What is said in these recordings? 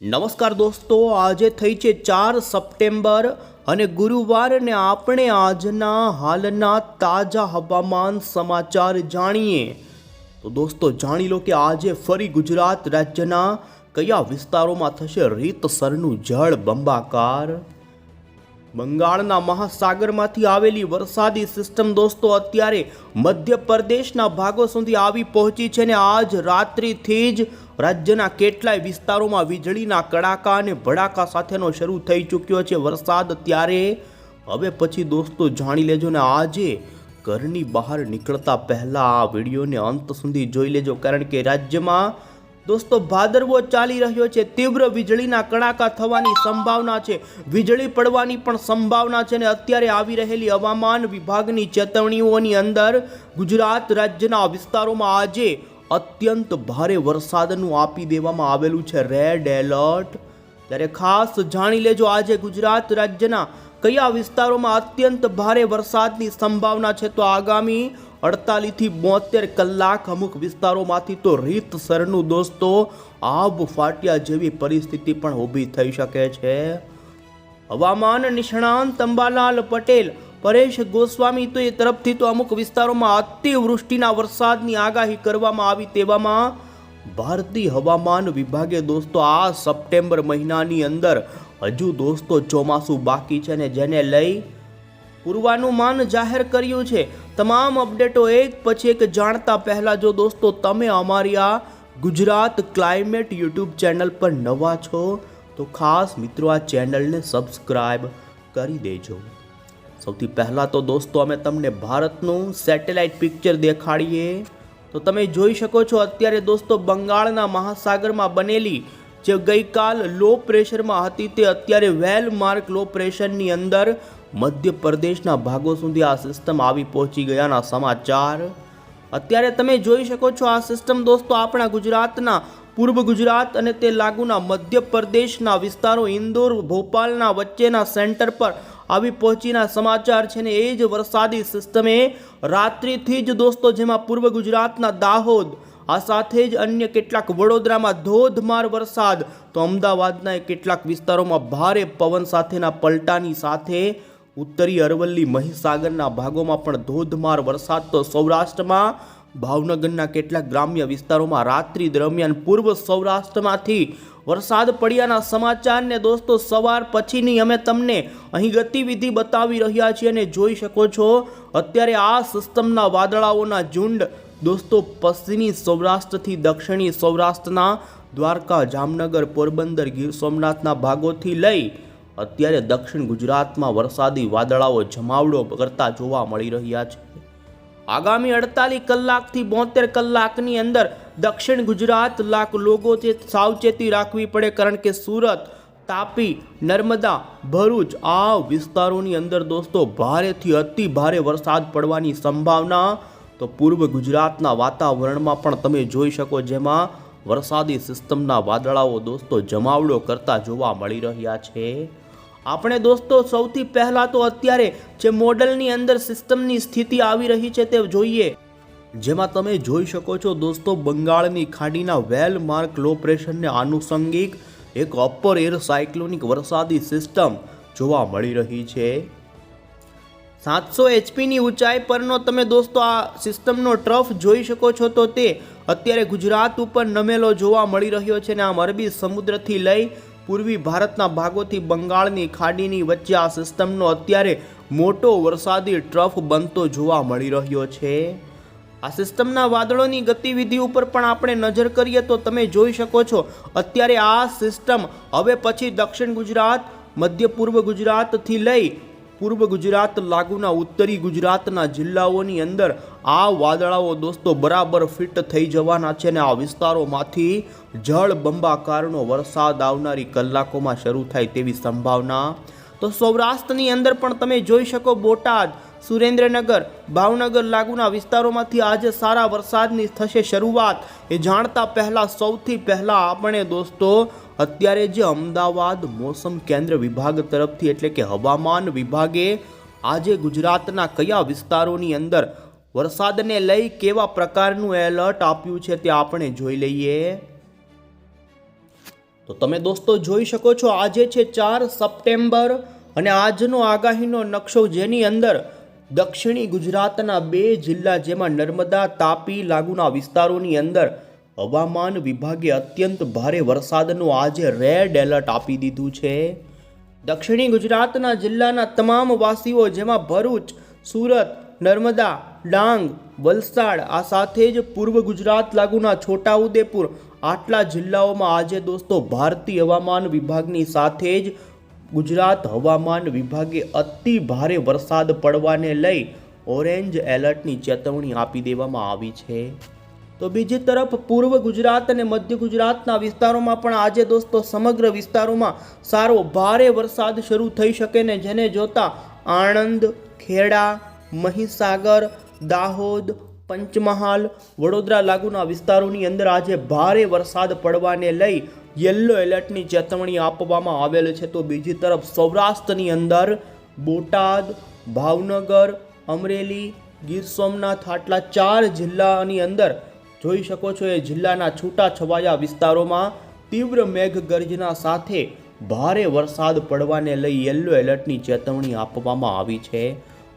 નમસ્કાર દોસ્તો, આજે થઈ છે 4 સપ્ટેમ્બર અને ગુરુવાર ને આપણે આજના હાલના તાજા હવામાન સમાચાર જાણીએ. તો દોસ્તો જાણી લો કે આજે ફરી ગુજરાત રાજ્યના કયા વિસ્તારોમાં થશે રીતસરનું જળ બંબાકાર. બંગાળના મહાસાગરમાંથી આવેલી વરસાદી સિસ્ટમ દોસ્તો અત્યારે મધ્યપ્રદેશના ભાગો સુધી આવી પહોંચી છે ને આજ રાત્રિથી જ રાજ્યના કેટલાય વિસ્તારોમાં વીજળીના કડાકા અને ભડાકા સાથેનો શરૂ થઈ ચૂક્યો છે વરસાદ. ત્યારે હવે પછી દોસ્તો જાણી લેજો ને આજે ઘરની બહાર નીકળતા પહેલા આ વિડીયોને અંત સુધી જોઈ લેજો, કારણ કે રાજ્યમાં દોસ્તો ભાદરવો ચાલી રહ્યો છે. તીવ્ર વીજળીના કડાકા થવાની સંભાવના છે, વીજળી પડવાની પણ સંભાવના છે ને અત્યારે આવી રહેલી હવામાન વિભાગની ચેતવણીઓની અંદર ગુજરાત રાજ્યના વિસ્તારોમાં આજે અત્યંત ભારે વરસાદનું આપી દેવામાં આવેલું છે રેડ એલર્ટ. ત્યારે ખાસ જાણી લેજો આજે ગુજરાત રાજ્યના કયા વિસ્તારોમાં અત્યંત ભારે વરસાદની સંભાવના છે. તો આગામી 48 થી 72 કલાક અમુક વિસ્તારોમાંથી તો રીતસરનું દોસ્તો આબ ફાટ્યા જેવી પરિસ્થિતિ પણ ઊભી થઈ શકે છે. હવામાન નિષ્ણાંત અંબાલાલ પટેલ, પરેશ ગોસ્વામી તો એ તરફથી તો અમુક વિસ્તારોમાં અતિવૃષ્ટિના વરસાદની આગાહી કરવામાં આવી. તેવામાં ભારતીય હવામાન વિભાગે દોસ્તો આ સપ્ટેમ્બર મહિનાની અંદર હજુ દોસ્તો ચોમાસું બાકી છે ને જેને લઈ પૂર્વાનુમાન જાહેર કર્યું છે. તમામ અપડેટો એક પછી એક જાણતા પહેલા જો દોસ્તો તમે અમારી આ ગુજરાત ક્લાઇમેટ યુટ્યુબ ચેનલ પર નવા છો તો ખાસ મિત્રો આ ચેનલને સબસ્ક્રાઇબ કરી દેજો. સૌથી પહેલાં તો દોસ્તો અમે તમને ભારતનું સેટેલાઇટ પિક્ચર દેખાડીએ તો તમે જોઈ શકો છો અત્યારે દોસ્તો બંગાળના મહાસાગરમાં બનેલી જે ગઈકાલ લો પ્રેશરમાં હતી તે અત્યારે વેલ માર્ક લો પ્રેશરની અંદર મધ્યપ્રદેશના ભાગો સુધી આ સિસ્ટમ આવી પહોંચી ગયાના સમાચાર અત્યારે તમે જોઈ શકો છો. આ સિસ્ટમ દોસ્તો આપણા ગુજરાતના પૂર્વ ગુજરાત અને તે લાગુના મધ્યપ્રદેશના વિસ્તારો ઇન્દોર ભોપાલના વચ્ચેના સેન્ટર પર આવી પહોંચીના સમાચાર છે ને એ જ વરસાદી સિસ્ટમે રાત્રિથી જ દોસ્તો જેમાં પૂર્વ ગુજરાતના દાહોદ આ સાથે જ અન્ય કેટલાક વડોદરામાં ધોધમાર વરસાદ તો અમદાવાદના કેટલાક વિસ્તારોમાં ભારે પવન સાથેના પલટાની સાથે ઉત્તરી અરવલ્લી મહીસાગરના ભાગોમાં પણ ધોધમાર વરસાદ તો સૌરાષ્ટ્રમાં ભાવનગરના કેટલાક ગ્રામ્ય વિસ્તારોમાં રાત્રિ દરમિયાન પૂર્વ સૌરાષ્ટ્રમાંથી વરસાદ પડ્યાના સમાચારને દોસ્તો સવાર પછીની અમે તમને અહીં ગતિવિધિ બતાવી રહ્યા છીએ અને જોઈ શકો છો અત્યારે આ સિસ્ટમના વાદળાઓના ઝુંડ દોસ્તો પશ્ચિમી સૌરાષ્ટ્રથી દક્ષિણી સૌરાષ્ટ્રના દ્વારકા, જામનગર, પોરબંદર, ગીર સોમનાથના ભાગોથી લઈ અત્યારે દક્ષિણ ગુજરાતમાં વરસાદી વાદળાઓ જમાવડો કરતા જોવા મળી રહ્યા છે. આગામી 48 કલાકથી 72 કલાકની અંદર દક્ષિણ ગુજરાત લોકો છે સાવચેતી રાખવી પડે, કારણ કે સુરત, તાપી, નર્મદા, ભરૂચ આ વિસ્તારોની અંદર દોસ્તો ભારેથી અતિ ભારે વરસાદ પડવાની સંભાવના તો પૂર્વ ગુજરાતના વાતાવરણમાં પણ તમે જોઈ શકો, જેમાં વરસાદી સિસ્ટમના વાદળાઓ દોસ્તો જમાવડો કરતા જોવા મળી રહ્યા છે. આપણે દોસ્તો સૌથી પહેલા તો અત્યારે જે મોડલની અંદર સિસ્ટમની સ્થિતિ આવી રહી છે તે જોઈએ, જેમાં તમે જોઈ શકો છો દોસ્તો બંગાળની ખાડીના વેલ માર્ક લો પ્રેશરને આનુષંગિક એક અપર એર સાયક્લોનિક વરસાદી સિસ્ટમ જોવા મળી રહી છે. 700 HPની ઊંચાઈ પરનો તમે દોસ્તો આ સિસ્ટમનો ટ્રફ જોઈ શકો છો તો તે અત્યારે ગુજરાત ઉપર નમેલો જોવા મળી રહ્યો છે ને આમ અરબી સમુદ્રથી લઈ પૂર્વી ભારતના ભાગોથી બંગાળની ખાડીની વચ્ચે આ સિસ્ટમનો અત્યારે મોટો વરસાદી ટ્રફ બનતો જોવા મળી રહ્યો છે. આ સિસ્ટમના વાદળોની ગતિવિધિ ઉપર પણ આપણે નજર કરીએ તો તમે જોઈ શકો છો અત્યારે આ સિસ્ટમ હવે પછી દક્ષિણ ગુજરાત, મધ્ય પૂર્વ ગુજરાતથી લઈ પૂર્વ ગુજરાત લાગુના ઉત્તરી ગુજરાતના જિલ્લાઓની અંદર આ વાદળાઓ દોસ્તો બરાબર ફિટ થઈ જવાના છે ને આ વિસ્તારોમાંથી જળ બંબાકારનો વરસાદ આવનારી કલાકોમાં શરૂ થાય તેવી સંભાવના તો સૌરાષ્ટ્રની અંદર પણ તમે જોઈ શકો બોટાદ, સુરેન્દ્રનગર, ભાવનગર લાગુના વિસ્તારોમાંથી આજે સારા વરસાદની થશે શરૂઆત. એ જાણતા પહેલા સૌથી પહેલા આપણે દોસ્તો અત્યારે જે અમદાવાદ મોસમ કેન્દ્ર વિભાગ તરફથી એટલે કે હવામાન વિભાગે આજે ગુજરાતના કયા વિસ્તારોની અંદર વરસાદને લઈ કેવા પ્રકારનું એલર્ટ આપ્યું છે તે આપણે જોઈ લઈએ. તો તમે દોસ્તો જોઈ શકો છો આજે છે 4 સપ્ટેમ્બર અને આજનો આગાહીનો નકશો, જેની અંદર દક્ષિણી ગુજરાતના 2 જિલ્લા જેમાં નર્મદા તાપી લાગુના વિસ્તારોની અંદર હવામાન વિભાગે અત્યંત ભારે વરસાદનું આજે રેડ એલર્ટ આપી દીધું છે. દક્ષિણી ગુજરાતના જિલ્લાના તમામ વાસીઓ જેમાં ભરૂચ, સુરત, નર્મદા, ડાંગ, વલસાડ આ સાથે જ પૂર્વ ગુજરાત લાગુના છોટાઉદેપુર આટલા જિલ્લાઓમાં આજે દોસ્તો ભારતીય હવામાન વિભાગની સાથે જ ગુજરાત હવામાન વિભાગે અતિ ભારે વરસાદ પડવાને લઈ ઓરેન્જ એલર્ટની ચેતવણી આપી દેવામાં આવી છે. તો બીજી તરફ પૂર્વ ગુજરાત અને મધ્ય ગુજરાતના વિસ્તારોમાં પણ આજે દોસ્તો સમગ્ર વિસ્તારોમાં સારો ભારે વરસાદ શરૂ થઈ શકે ને, જેને જોતા આણંદ, ખેડા, મહીસાગર, દાહોદ, પંચમહાલ, વડોદરા લાગુના વિસ્તારોની અંદર આજે ભારે વરસાદ પડવાને લઈ યલો એલર્ટની ચેતવણી આપવામાં આવેલ છે. તો બીજી તરફ સૌરાષ્ટ્રની અંદર બોટાદ, ભાવનગર, અમરેલી, ગીર સોમનાથ આટલા 4 જિલ્લાની અંદર જોઈ શકો છો એ જિલ્લાના છૂટાછવાયા વિસ્તારોમાં તીવ્ર મેઘગર્જના સાથે ભારે વરસાદ પડવાને લઈ યલો એલર્ટની ચેતવણી આપવામાં આવી છે.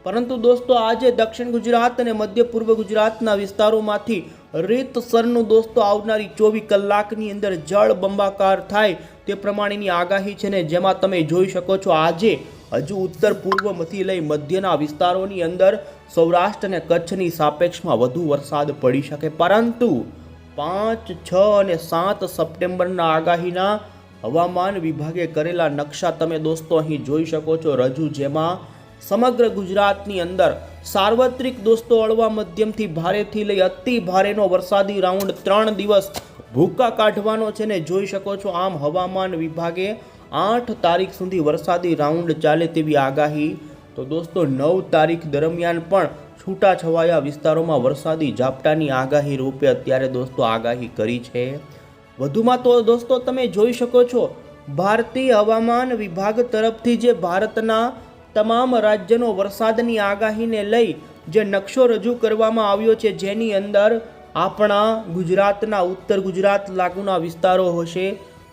પરંતુ દોસ્તો આજે દક્ષિણ ગુજરાત અને મધ્ય પૂર્વ ગુજરાતના વિસ્તારોમાંથી રીતસરનું દોસ્તો આવનારી 24 કલાકની અંદર જળ બંબાકાર થાય તે પ્રમાણેની આગાહી છે ને, જેમાં તમે જોઈ શકો છો આજે હજુ ઉત્તર પૂર્વમાંથી લઈ મધ્યના વિસ્તારોની અંદર સૌરાષ્ટ્ર અને કચ્છની સાપેક્ષમાં વધુ વરસાદ પડી શકે. પરંતુ 5, 6 અને 7 સપ્ટેમ્બરના આગાહીના હવામાન વિભાગે કરેલા નકશા તમે દોસ્તો અહીં જોઈ શકો છો રજૂ, જેમાં સમગ્ર ગુજરાતની અંદર સાર્વત્રિક દોસ્તો હળવા મધ્યમથી ભારેથી લઈ અતિ ભારેનો વરસાદી રાઉન્ડ 3 દિવસ ભૂકા કાઢવાનો છે ને જોઈ શકો છો. આમ હવામાન વિભાગે 8 તારીખ સુધી વરસાદી રાઉન્ડ ચાલે તેવી આગાહી, તો દોસ્તો 9 તારીખ દરમિયાન પણ છૂટાછવાયા વિસ્તારોમાં વરસાદી ઝાપટાની આગાહી રૂપે અત્યારે દોસ્તો આગાહી કરી છે. વધુમાં તો દોસ્તો તમે જોઈ શકો છો ભારતીય હવામાન વિભાગ તરફથી જે ભારતના તમામ રાજ્યનો વરસાદની આગાહીને લઈ જે નકશો રજૂ કરવામાં આવ્યો છે, જેની અંદર આપણા ગુજરાતના ઉત્તર ગુજરાત લાગુના વિસ્તારો હશે,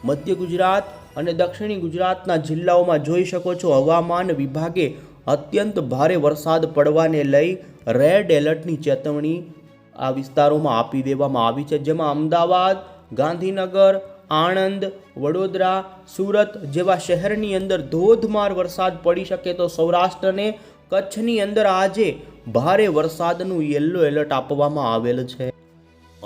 મધ્ય ગુજરાત અને દક્ષિણી ગુજરાતના જિલ્લાઓમાં જોઈ શકો છો હવામાન વિભાગે અત્યંત ભારે વરસાદ પડવાને લઈ રેડ એલર્ટની ચેતવણી આ વિસ્તારોમાં આપી દેવામાં આવી છે, જેમાં અમદાવાદ, ગાંધીનગર, આણંદ, વડોદરા, સુરત જેવા શહેરની અંદર ધોધમાર વરસાદ પડી શકે. તો સૌરાષ્ટ્ર અને કચ્છની અંદર આજે ભારે વરસાદનું યલો એલર્ટ આપવામાં આવેલ છે.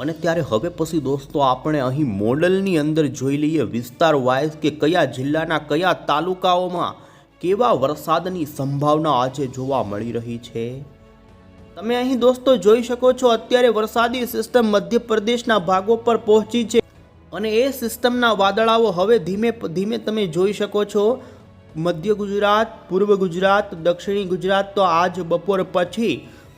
અને ત્યારે હવે પછી દોસ્તો આપણે અહીં મોડલની અંદર જોઈ લઈએ વિસ્તાર વાઇઝ કે કયા જિલ્લાના કયા તાલુકાઓમાં કેવા વરસાદની સંભાવના આજે જોવા મળી રહી છે. તમે અહીં દોસ્તો જોઈ શકો છો અત્યારે વરસાદી સિસ્ટમ મધ્યપ્રદેશના ભાગો પર પહોંચી છે અને એ સિસ્ટમના વાદળાઓ હવે ધીમે ધીમે તમે જોઈ શકો છો મધ્ય ગુજરાત, પૂર્વ ગુજરાત, દક્ષિણી ગુજરાત તો આજ બપોર પછી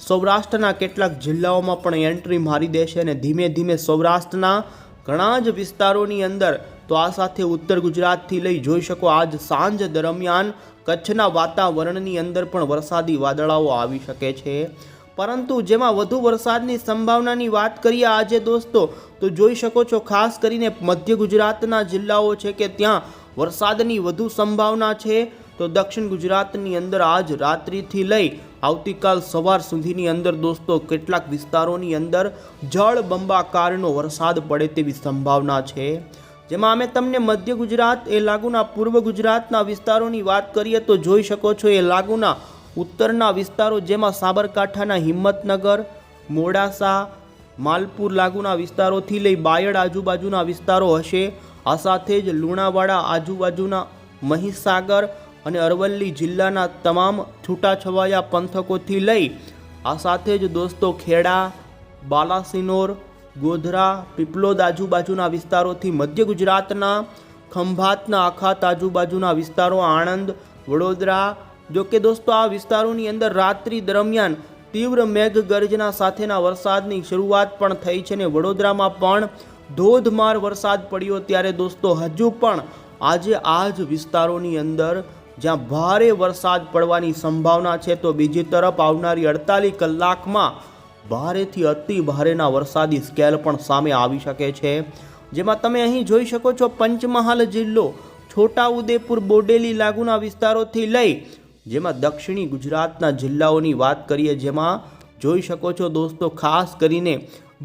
સૌરાષ્ટ્રના કેટલાક જિલ્લાઓમાં પણ એન્ટ્રી મારી દેશે અને ધીમે ધીમે સૌરાષ્ટ્રના ઘણા જ વિસ્તારોની અંદર તો આ સાથે ઉત્તર ગુજરાતથી લઈ જોઈ શકો આજ સાંજ દરમિયાન કચ્છના વાતાવરણની અંદર પણ વરસાદી વાદળાઓ આવી શકે છે. પરંતુ જેમાં વધુ વરસાદની સંભાવનાની વાત કરીએ આજે દોસ્તો તો જોઈ શકો છો ખાસ કરીને મધ્ય ગુજરાતના જિલ્લાઓ છે કે ત્યાં વરસાદની વધુ સંભાવના છે. તો દક્ષિણ ગુજરાતની અંદર આજ રાત્રિથી લઈ આવતીકાલ સવાર સુધીની અંદર દોસ્તો કેટલાક વિસ્તારોની અંદર જળ બંબાકારનો વરસાદ પડે તેવી સંભાવના છે. જેમાં અમે તમને મધ્ય ગુજરાત એ લાગુના પૂર્વ ગુજરાતના વિસ્તારોની વાત કરીએ તો જોઈ શકો છો એ લાગુના ઉત્તરના વિસ્તારો જેમાં સાબરકાંઠાના હિંમતનગર, મોડાસા, માલપુર લાગુના વિસ્તારોથી લઈ બાયડ આજુબાજુના વિસ્તારો હશે. આ સાથે જ લુણાવાડા આજુબાજુના મહીસાગર અને અરવલ્લી જિલ્લાના તમામ છૂટાછવાયા પંથકોથી લઈ આ સાથે જ દોસ્તો ખેડા, બાલાસિનોર, ગોધરા, પીપલોદ આજુબાજુના વિસ્તારોથી મધ્ય ગુજરાતના ખંભાતના અખાત આજુબાજુના વિસ્તારો, આણંદ, વડોદરા. જો કે દોસ્તો આ વિસ્તારોની અંદર રાત્રિ દરમિયાન તીવ્ર મેઘગર્જના સાથેના વરસાદની શરૂઆત પણ થઈ છે ને વડોદરામાં પણ ધોધમાર વરસાદ પડ્યો. ત્યારે દોસ્તો હજુ પણ આજે આ જ વિસ્તારોની અંદર જ્યાં ભારે વરસાદ પડવાની સંભાવના છે, તો બીજી તરફ આવનારી 48 કલાકમાં ભારેથી અતિ ભારેના વરસાદી સ્કેલ પણ સામે આવી શકે છે. જેમાં તમે અહીં જોઈ શકો છો પંચમહાલ જિલ્લો, છોટાઉદેપુર, બોડેલી લાગુના વિસ્તારોથી લઈ જેમાં દક્ષિણી ગુજરાતના જિલ્લાઓની વાત કરીએ, જેમાં જોઈ શકો છો દોસ્તો ખાસ કરીને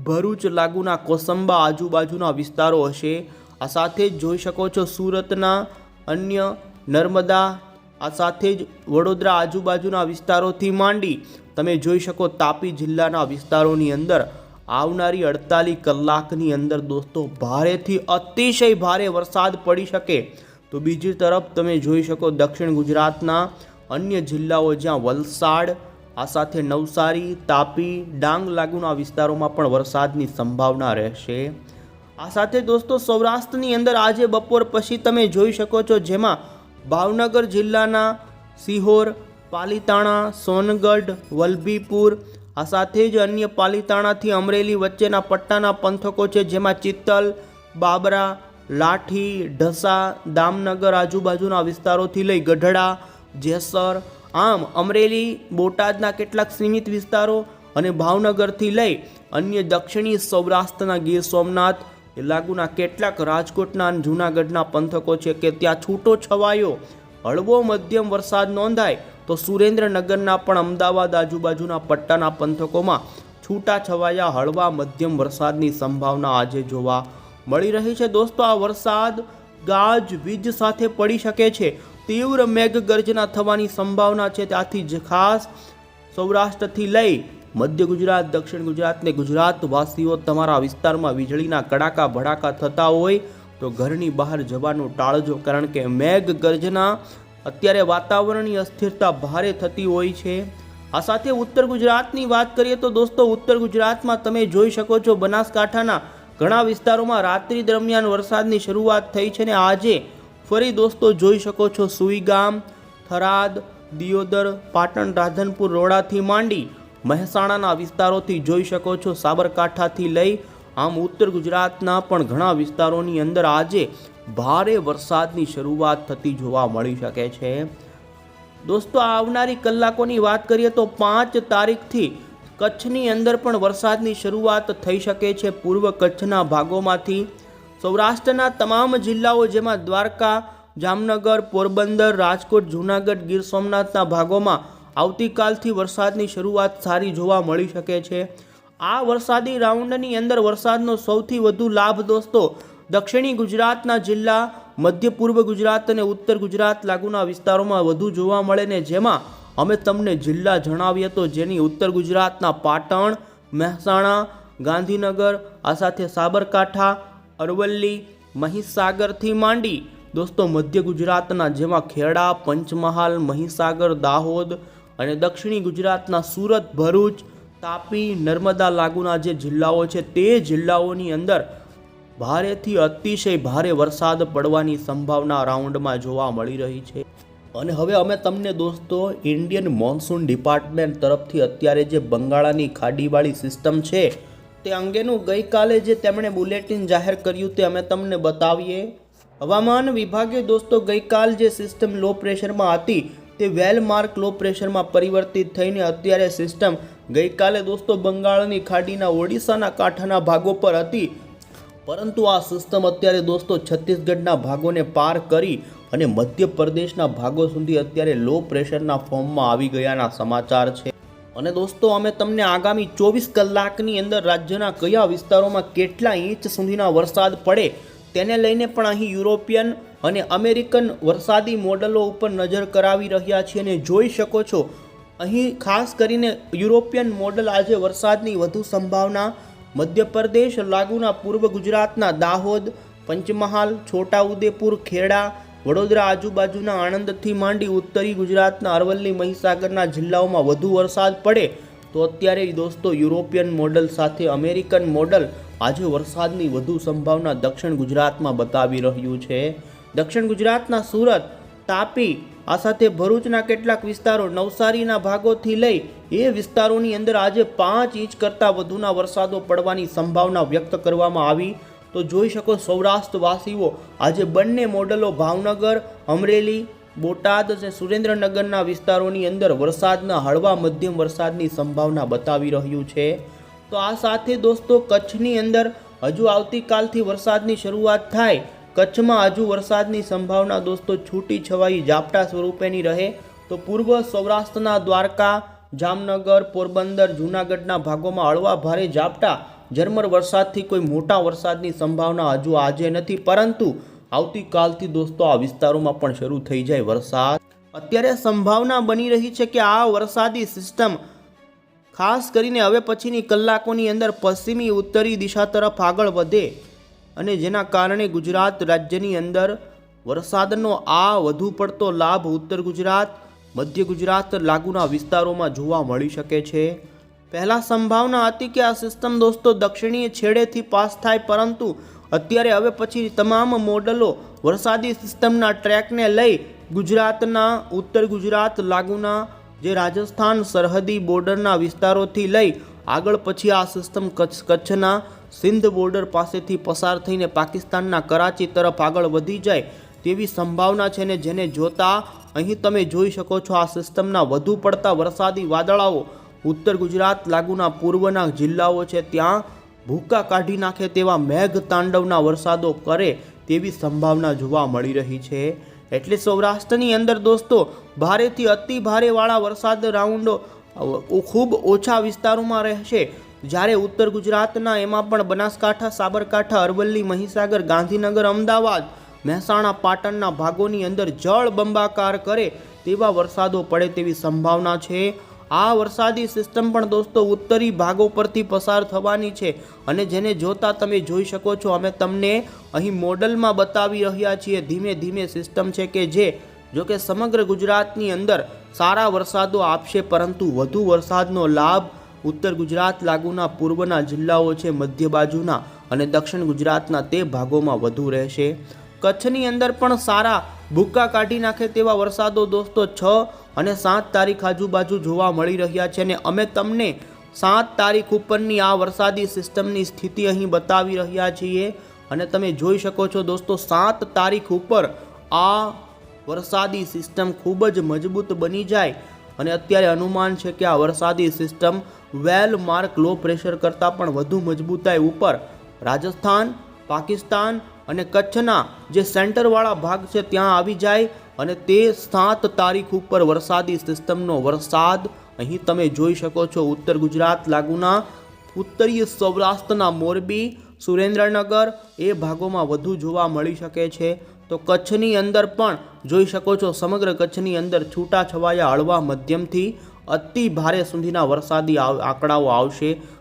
ભરૂચ લાગુના કોસંબા આજુબાજુના વિસ્તારો હશે. આ સાથે જ જોઈ શકો છો સુરતના અન્ય નર્મદા, આ સાથે જ વડોદરા આજુબાજુના વિસ્તારોથી માંડી તમે જોઈ શકો તાપી જિલ્લાના વિસ્તારોની અંદર આવનારી 48 કલાકની અંદર દોસ્તો ભારેથી અતિશય ભારે વરસાદ પડી શકે. તો બીજી તરફ તમે જોઈ શકો દક્ષિણ ગુજરાતના અન્ય જિલ્લાઓ જ્યાં વલસાડ, આ સાથે નવસારી, તાપી, ડાંગ લાગુના વિસ્તારોમાં પણ વરસાદની સંભાવના રહેશે. આ સાથે દોસ્તો સૌરાષ્ટ્રની અંદર આજે બપોર પછી તમે જોઈ શકો છો જેમાં ભાવનગર જિલ્લાના સિહોર, પાલીતાણા, સોનગઢ, વલભીપુર, આ સાથે જ અન્ય પાલીતાણાથી અમરેલી વચ્ચેના પટ્ટાના પંથકો છે જેમાં ચિત્તલ, બાબરા, લાઠી, ઢસા, દામનગર આજુબાજુના વિસ્તારોથી લઈ ગઢડા, જેસર, આમ અમરેલી, બોટાદના કેટલાક સીમિત વિસ્તારો અને ભાવનગરથી લઈ અન્ય દક્ષિણી સૌરાષ્ટ્રના ગીર સોમનાથ લાગુના કેટલાક રાજકોટના અને જૂનાગઢના પંથકો છે કે ત્યાં છૂટો છવાયો હળવો મધ્યમ વરસાદ નોંધાય. તો સુરેન્દ્રનગરના પણ અમદાવાદ આજુબાજુના પટ્ટાના પંથકોમાં છૂટા છવાયા હળવા મધ્યમ વરસાદની સંભાવના આજે જોવા મળી રહી છે. દોસ્તો આ વરસાદ ગાજ વીજ સાથે પડી શકે છે, તીવ્ર મેઘગર્જના થવાની સંભાવના છે. ત્યાંથી જ ખાસ સૌરાષ્ટ્રથી લઈ મધ્ય ગુજરાત, દક્ષિણ ગુજરાત ને ગુજરાતવાસીઓ તમારા વિસ્તારમાં વીજળીના કડાકા ભડાકા થતા હોય તો ઘરની બહાર જવાનું ટાળજો, કારણ કે મેઘગર્જના અત્યારે વાતાવરણની અસ્થિરતા ભારે થતી હોય છે. આ સાથે ઉત્તર ગુજરાતની વાત કરીએ તો દોસ્તો ઉત્તર ગુજરાતમાં તમે જોઈ શકો છો બનાસકાંઠાના ઘણા વિસ્તારોમાં રાત્રિ દરમિયાન વરસાદની શરૂઆત થઈ છે ને આજે ફરી દોસ્તો જોઈ શકો છો સુઈગામ, થરાદ, દિયોદર, પાટણ, રાધનપુર, રોડાથી માંડી મહેસાણાના વિસ્તારોથી જોઈ શકો છો સાબરકાંઠાથી લઈ આમ ઉત્તર ગુજરાતના પણ ઘણા વિસ્તારોની અંદર આજે ભારે વરસાદની શરૂઆત થતી જોવા મળી શકે છે. દોસ્તો આવનારી કલાકોની વાત કરીએ તો 5 તારીખથી કચ્છની અંદર પણ વરસાદની શરૂઆત થઈ શકે છે. પૂર્વ કચ્છના ભાગોમાંથી સૌરાષ્ટ્રના તમામ જિલ્લાઓ જેમાં દ્વારકા, જામનગર, પોરબંદર, રાજકોટ, જૂનાગઢ, ગીર સોમનાથના ભાગોમાં આવતીકાલથી વરસાદની શરૂઆત સારી જોવા મળી શકે છે. આ વરસાદી રાઉન્ડની અંદર વરસાદનો સૌથી વધુ લાભ દોસ્તો દક્ષિણી ગુજરાતના જિલ્લા, મધ્ય પૂર્વ ગુજરાત અને ઉત્તર ગુજરાત લાગુના વિસ્તારોમાં વધુ જોવા મળે ને જેમાં અમે તમને જિલ્લા જણાવીએ તો જેની ઉત્તર ગુજરાતના પાટણ, મહેસાણા, ગાંધીનગર, આ સાથે સાબરકાંઠા, અરવલ્લી, મહીસાગરથી માંડી દોસ્તો મધ્ય ગુજરાતના જેમાં ખેડા, પંચમહાલ, મહીસાગર, દાહોદ અને દક્ષિણી ગુજરાતના સુરત, ભરૂચ, તાપી, નર્મદા લાગુના જે જિલ્લાઓ છે તે જિલ્લાઓની અંદર ભારેથી અતિશય ભારે વરસાદ પડવાની સંભાવના રાઉન્ડમાં જોવા મળી રહી છે. અને હવે અમે તમને દોસ્તો ઇન્ડિયન મોન્સૂન ડિપાર્ટમેન્ટ તરફથી અત્યારે જે બંગાળાની ખાડીવાળી સિસ્ટમ છે તે અંગેનું ગઈકાલે જે તેમણે બુલેટિન જાહેર કર્યું તે અમે તમને બતાવીએ. હવામાન વિભાગે દોસ્તો ગઈકાલ જે સિસ્ટમ લો પ્રેશરમાં હતી તે વેલ માર્ક લો પ્રેશરમાં પરિવર્તિત થઈને અત્યારે સિસ્ટમ ગઈકાલે દોસ્તો બંગાળની ખાડીના ઓડિશાના કાંઠાના ભાગો પર હતી, પરંતુ આ સિસ્ટમ અત્યારે દોસ્તો છત્તીસગઢના ભાગોને પાર કરી અને મધ્યપ્રદેશના ભાગો સુધી અત્યારે લો પ્રેશરના ફોર્મમાં આવી ગયાના સમાચાર છે. અને દોસ્તો અમે તમને આગામી 24 કલાકની અંદર રાજ્યના કયા વિસ્તારોમાં કેટલા ઇંચ સુધીના વરસાદ પડે તેને લઈને પણ અહીં યુરોપિયન અને અમેરિકન વરસાદી મોડલો ઉપર નજર કરાવી રહ્યા છીએ અને જોઈ શકો છો અહીં ખાસ કરીને યુરોપિયન મોડલ આજે વરસાદની વધુ સંભાવના મધ્યપ્રદેશ લાગુના પૂર્વ ગુજરાતના દાહોદ, પંચમહાલ, છોટાઉદેપુર, ખેડા, વડોદરા આજુબાજુના આણંદથી માંડી ઉત્તરી ગુજરાતના અરવલ્લી, મહીસાગરના જિલ્લાઓમાં વધુ વરસાદ પડે તો અત્યારે દોસ્તો યુરોપિયન મોડલ સાથે અમેરિકન મોડલ આજે વરસાદની વધુ સંભાવના દક્ષિણ ગુજરાતમાં બતાવી રહ્યું છે. દક્ષિણ ગુજરાતના સુરત, તાપી, આ સાથે ભરૂચના કેટલાક વિસ્તારો, નવસારીના ભાગોથી લઈ એ વિસ્તારોની અંદર આજે 5 ઇંચ કરતાં વધુના વરસાદો પડવાની સંભાવના વ્યક્ત કરવામાં આવી. તો જોઈ શકો સૌરાષ્ટ્રવાસીઓ આજે બંને મોડલો ભાવનગર, અમરેલી, બોટાદ અને સુરેન્દ્રનગરના વિસ્તારોની અંદર વરસાદના હળવા મધ્યમ વરસાદની સંભાવના બતાવી રહ્યું છે. તો આ સાથે દોસ્તો કચ્છની અંદર હજુ આવતીકાલથી વરસાદની શરૂઆત થાય। કચ્છમાં હજુ વરસાદની સંભાવના દોસ્તો છૂટી છવાઈ ઝાપટા સ્વરૂપેની રહે તો પૂર્વ સૌરાષ્ટ્રના દ્વારકા, જામનગર, પોરબંદર, જૂનાગઢના ભાગોમાં હળવા ભારે ઝાપટા ઝરમર વરસાદથી કોઈ મોટા વરસાદની સંભાવના હજુ આજે નથી, પરંતુ આવતીકાલથી દોસ્તો આ વિસ્તારોમાં પણ શરૂ થઈ જાય વરસાદ। અત્યારે સંભાવના બની રહી છે કે આ વરસાદી સિસ્ટમ ખાસ કરીને હવે પછીની કલાકોની અંદર પશ્ચિમી ઉત્તરી દિશા તરફ આગળ વધે અને જેના કારણે ગુજરાત રાજ્યની અંદર વરસાદનો આ વધુ પડતો લાભ ઉત્તર ગુજરાત, મધ્ય ગુજરાત લાગુના વિસ્તારોમાં જોવા મળી શકે છે। પહેલાં સંભાવના હતી કે આ સિસ્ટમ દોસ્તો દક્ષિણીય છેડેથી પાસ થાય, પરંતુ અત્યારે હવે પછી તમામ મોડલો વરસાદી સિસ્ટમના ટ્રેકને લઈ ગુજરાતના ઉત્તર ગુજરાત લાગુના જે રાજસ્થાન સરહદી બોર્ડરના વિસ્તારોથી લઈ આગળ પછી આ સિસ્ટમ કચ્છના સિંધ બોર્ડર પાસેથી પસાર થઈને પાકિસ્તાનના કરાચી તરફ આગળ વધી જાય તેવી સંભાવના છે ને જેને જોતા અહીં તમે જોઈ શકો છો આ સિસ્ટમના વધુ પડતા વરસાદી વાદળાઓ ઉત્તર ગુજરાત લાગુના પૂર્વના જિલ્લાઓ છે ત્યાં ભૂક્કા કાઢી નાખે તેવા મેઘ તાંડવના વરસાદો કરે તેવી સંભાવના જોવા મળી રહી છે। એટલે સૌરાષ્ટ્રની અંદર દોસ્તો ભારેથી અતિ ભારેવાળા વરસાદ રાઉન્ડો ખૂબ ઓછા વિસ્તારોમાં રહેશે, જ્યારે ઉત્તર ગુજરાતના એમાં પણ બનાસકાંઠા, સાબરકાંઠા, અરવલ્લી, મહીસાગર, ગાંધીનગર, અમદાવાદ, મહેસાણા, પાટણના ભાગોની અંદર જળ બંબાકાર કરે તેવા વરસાદો પડે તેવી સંભાવના છે। આ વરસાદી સિસ્ટમ પણ દોસ્તો ઉત્તરી ભાગો પરથી પસાર થવાની છે અને જેને જોતા તમે જોઈ શકો છો અમે તમને અહીં મોડલમાં બતાવી રહ્યા છીએ ધીમે ધીમે સિસ્ટમ છે કે જે જો કે સમગ્ર ગુજરાતની અંદર સારા વરસાદો આપશે, પરંતુ વધુ વરસાદનો લાભ ઉત્તર ગુજરાત લાગુના પૂર્વના જિલ્લાઓ છે, મધ્ય બાજુના અને દક્ષિણ ગુજરાતના તે ભાગોમાં વધુ રહેશે। કચ્છની અંદર પણ સારા ભૂક્કા કાઢી નાખે તેવા વરસાદો દોસ્તો 6 અને 7 તારીખ આજુબાજુ જોવા મળી રહ્યા છે અને અમે તમને 7 તારીખ ઉપરની આ વરસાદી સિસ્ટમની સ્થિતિ અહીં બતાવી રહ્યા છીએ અને તમે જોઈ શકો છો દોસ્તો 7 તારીખ ઉપર આ વરસાદી સિસ્ટમ ખૂબ જ મજબૂત બની જાય અને અત્યારે અનુમાન છે કે આ વરસાદી સિસ્ટમ વેલ માર્ક લો પ્રેશર કરતાં પણ વધુ મજબૂતાઈ ઉપર રાજસ્થાન, પાકિસ્તાન અને કચ્છના જે સેન્ટરવાળા ભાગ છે ત્યાં આવી જાય અને તે 7 તારીખ ઉપર વરસાદી સિસ્ટમનો વરસાદ અહીં તમે જોઈ શકો છો ઉત્તર ગુજરાત લાગુના ઉત્તરીય સૌરાષ્ટ્રના મોરબી, સુરેન્દ્રનગર એ ભાગોમાં વધુ જોવા મળી શકે છે। તો કચ્છની અંદર પણ જોઈ શકો છો સમગ્ર કચ્છની અંદર છૂટાછવાયા હળવા મધ્યમથી અતિ ભારે સુધીના વરસાદી આંકડાઓ આવશે।